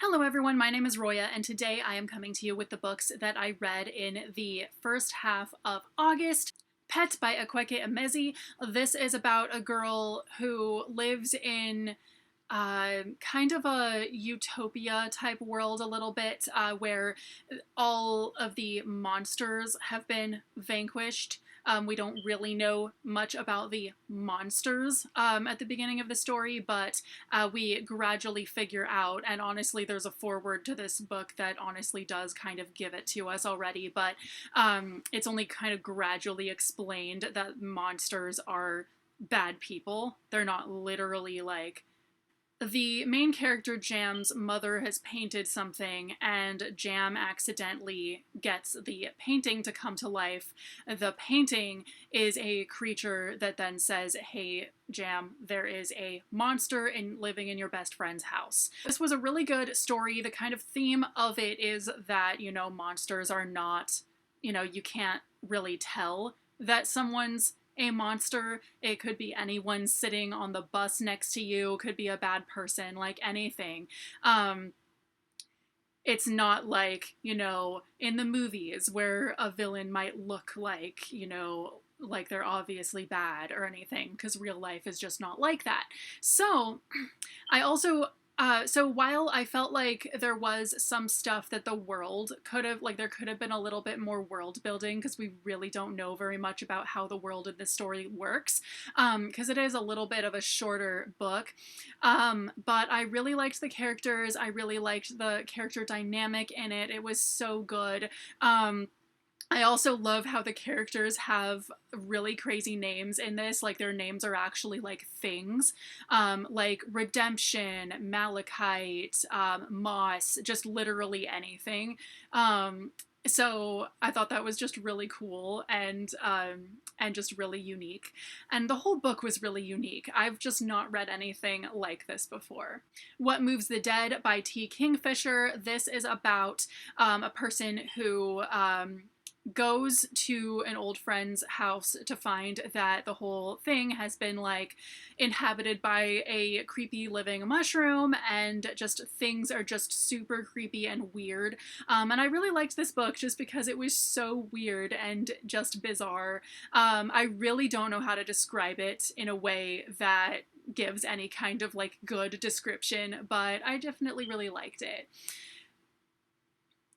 Hello everyone, my name is Roya, and today I am coming to you with the books that I read in the first half of August. Pet by Akwaeke Emezi. This is about a girl who lives in kind of a utopia type world a little bit, where all of the monsters have been vanquished. We don't really know much about the monsters at the beginning of the story, but we gradually figure out, and honestly, there's a foreword to this book that honestly does kind of give it to us already, but it's only kind of gradually explained that monsters are bad people. They're not literally like the main character, Jam's mother, has painted something, and Jam accidentally gets the painting to come to life. The painting is a creature that then says, "Hey, Jam, there is a monster living in your best friend's house." This was a really good story. The kind of theme of it is that, monsters are not, you can't really tell that someone's a monster. It could be anyone sitting on the bus next to you, could be a bad person, like anything. It's not like, in the movies where a villain might look like, like they're obviously bad or anything, because real life is just not like that. So I also so while I felt like there was some stuff that the world could have, like there could have been a little bit more world building, because we really don't know very much about how the world in this story works, because it is a little bit of a shorter book, but I really liked the characters. I really liked the character dynamic in it. It was so good. I also love how the characters have really crazy names in this. Like, their names are actually like things, like Redemption, Malachite, Moss, just literally anything. So I thought that was just really cool and just really unique. And the whole book was really unique. I've just not read anything like this before. What Moves the Dead by T. Kingfisher. This is about a person who goes to an old friend's house to find that the whole thing has been like inhabited by a creepy living mushroom, and just things are just super creepy and weird. And I really liked this book just because it was so weird and just bizarre. I really don't know how to describe it in a way that gives any kind of like good description, but I definitely really liked it.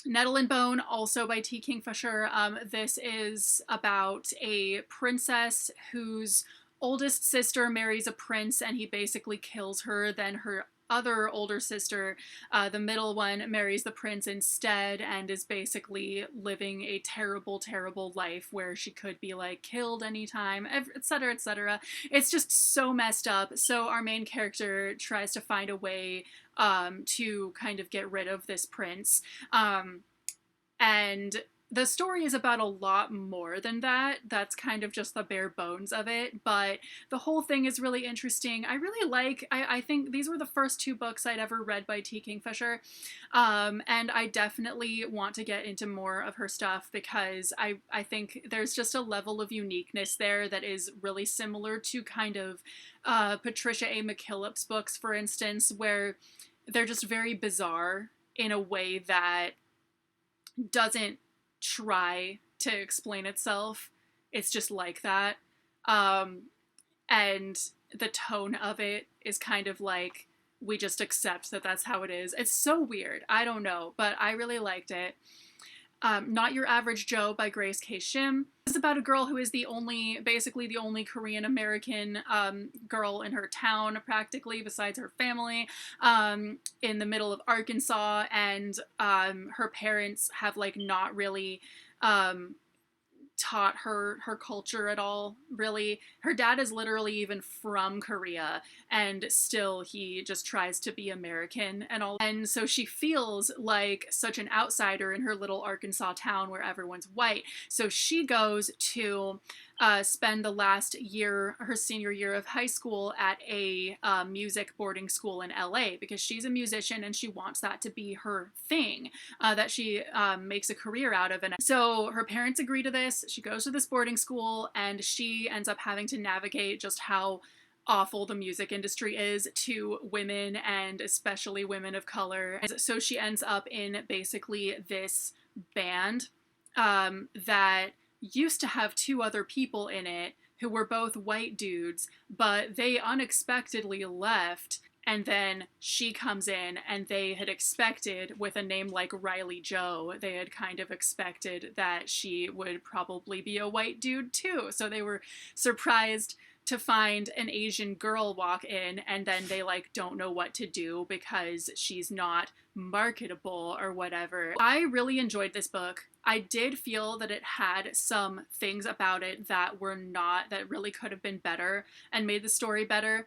Nettle and Bone, also by T. Kingfisher. This is about a princess whose oldest sister marries a prince, and he basically kills her. Then her other older sister, the middle one, marries the prince instead, and is basically living a terrible, terrible life where she could be like killed anytime, etc., etc. It's just so messed up. So our main character tries to find a way to kind of get rid of this prince. And the story is about a lot more than that. That's kind of just the bare bones of it, but the whole thing is really interesting. I think these were the first two books I'd ever read by T. Kingfisher, and I definitely want to get into more of her stuff, because I think there's just a level of uniqueness there that is really similar to kind of Patricia A. McKillip's books, for instance, where they're just very bizarre in a way that doesn't try to explain itself. It's just like that. And the tone of it is kind of like, we just accept that that's how it is. It's so weird. I don't know, but I really liked it. Not Your Average Joe by Grace K. Shim. It's about a girl who is basically the only Korean American girl in her town, practically, besides her family, in the middle of Arkansas, and her parents have like not really taught her culture at all, really. Her dad is literally even from Korea, and still he just tries to be American and all. And so she feels like such an outsider in her little Arkansas town where everyone's white. So she goes to spend the last year, her senior year of high school, at a music boarding school in LA, because she's a musician and she wants that to be her thing, that she makes a career out of. And so her parents agree to this. She goes to this boarding school, and she ends up having to navigate just how awful the music industry is to women, and especially women of color. And so she ends up in basically this band that used to have two other people in it who were both white dudes, but they unexpectedly left. And then she comes in, and they had expected, with a name like Riley Joe, they had kind of expected that she would probably be a white dude too. So they were surprised to find an Asian girl walk in, and then they like don't know what to do because she's not marketable or whatever. I really enjoyed this book. I did feel that it had some things about it that were not, that really could have been better and made the story better.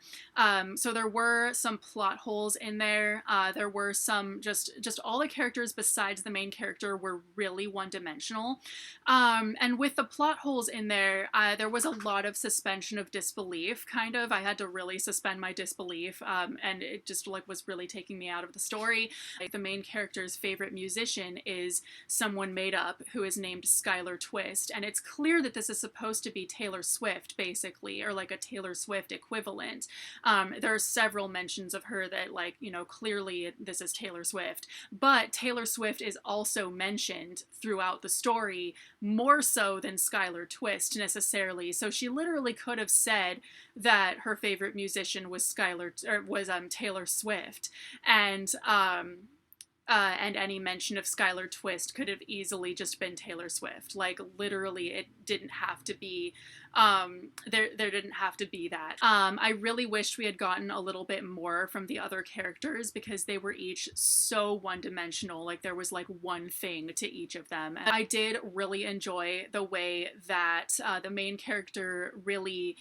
So there were some plot holes in there. There were some, just all the characters besides the main character were really one-dimensional. And with the plot holes in there, there was a lot of suspension of disbelief, kind of. I had to really suspend my disbelief, and it just like was really taking me out of the story. Like, the main character's favorite musician is someone made up who is named Skylar Twist, and it's clear that this is supposed to be Taylor Swift, basically, or like a Taylor Swift equivalent. There are several mentions of her that, like, you know, clearly this is Taylor Swift, but Taylor Swift is also mentioned throughout the story, more so than Skylar Twist necessarily. So she literally could have said that her favorite musician was Taylor Swift, and any mention of Skylar Twist could have easily just been Taylor Swift. Like, literally, it didn't have to be, there didn't have to be that. I really wished we had gotten a little bit more from the other characters, because they were each so one-dimensional. Like, there was like one thing to each of them. And I did really enjoy the way that the main character really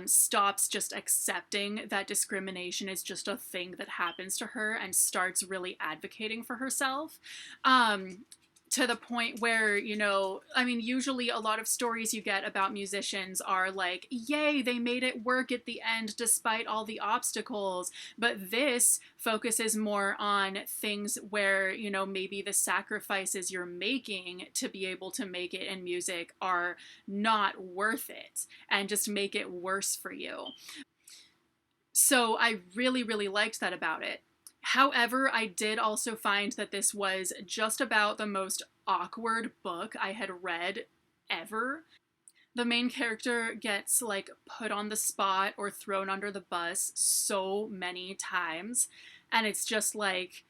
stops just accepting that discrimination is just a thing that happens to her, and starts really advocating for herself. To the point where, you know, I mean, usually a lot of stories you get about musicians are like, yay, they made it work at the end despite all the obstacles. But this focuses more on things where, you know, maybe the sacrifices you're making to be able to make it in music are not worth it, and just make it worse for you. So I really, really liked that about it. However, I did also find that this was just about the most awkward book I had read ever. The main character gets like put on the spot or thrown under the bus so many times, and it's just like,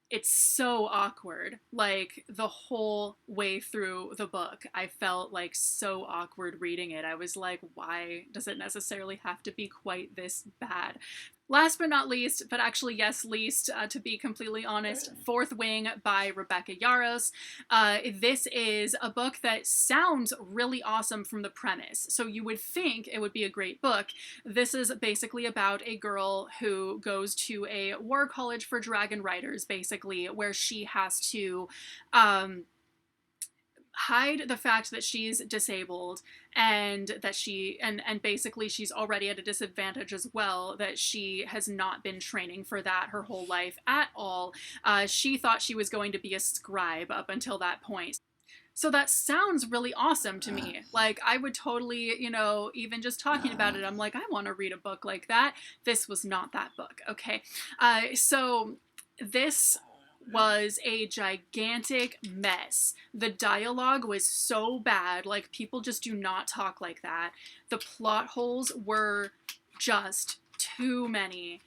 it's so awkward. Like, the whole way through the book, I felt like so awkward reading it. I was like, why does it necessarily have to be quite this bad? Last but not least, but actually yes, least, to be completely honest, Fourth Wing by Rebecca Yarros. This is a book that sounds really awesome from the premise, so you would think it would be a great book. This is basically about a girl who goes to a war college for dragon riders, basically, where she has to hide the fact that she's disabled, and that and basically she's already at a disadvantage as well, that she has not been training for that her whole life at all. She thought she was going to be a scribe up until that point. So that sounds really awesome to me. Like, I would totally, you know, even just talking about it, I'm like, I want to read a book like that. This was not that book, okay? So this was a gigantic mess. The dialogue was so bad, like, people just do not talk like that. The plot holes were just too many.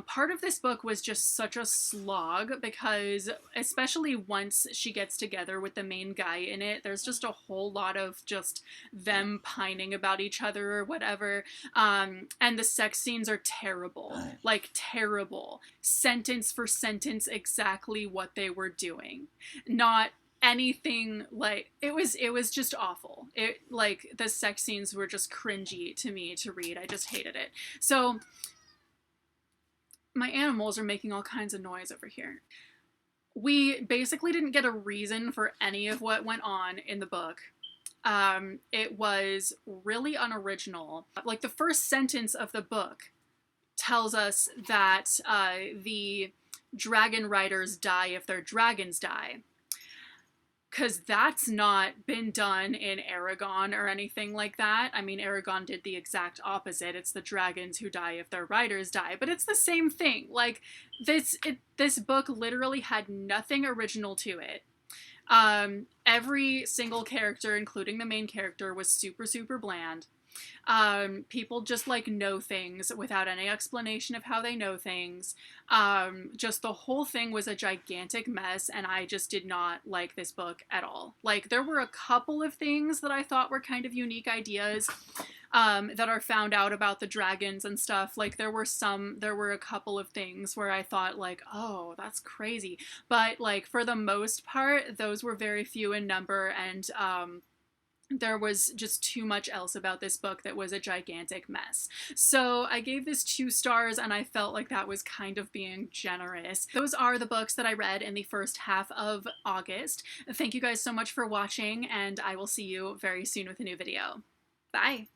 Part of this book was just such a slog, because especially once she gets together with the main guy in it, there's just a whole lot of just them pining about each other or whatever. And the sex scenes are terrible, like terrible. Sentence for sentence, exactly what they were doing. Not anything like, it was just awful. It, like, the sex scenes were just cringy to me to read. I just hated it. So my animals are making all kinds of noise over here. We basically didn't get a reason for any of what went on in the book. It was really unoriginal. Like, the first sentence of the book tells us that the dragon riders die if their dragons die. because that's not been done in Aragon or anything like that. I mean, Aragon did the exact opposite. It's the dragons who die if their riders die, but it's the same thing. Like, this book literally had nothing original to it. Every single character, including the main character, was super, super bland. People just like know things without any explanation of how they know things. Just the whole thing was a gigantic mess, and I just did not like this book at all. Like, there were a couple of things that I thought were kind of unique ideas that are found out about the dragons and stuff. Like, there were a couple of things where I thought, like, oh, that's crazy. But, like, for the most part, those were very few in number, and there was just too much else about this book that was a gigantic mess. So I gave this 2 stars, and I felt like that was kind of being generous. Those are the books that I read in the first half of August. Thank you guys so much for watching, and I will see you very soon with a new video. Bye!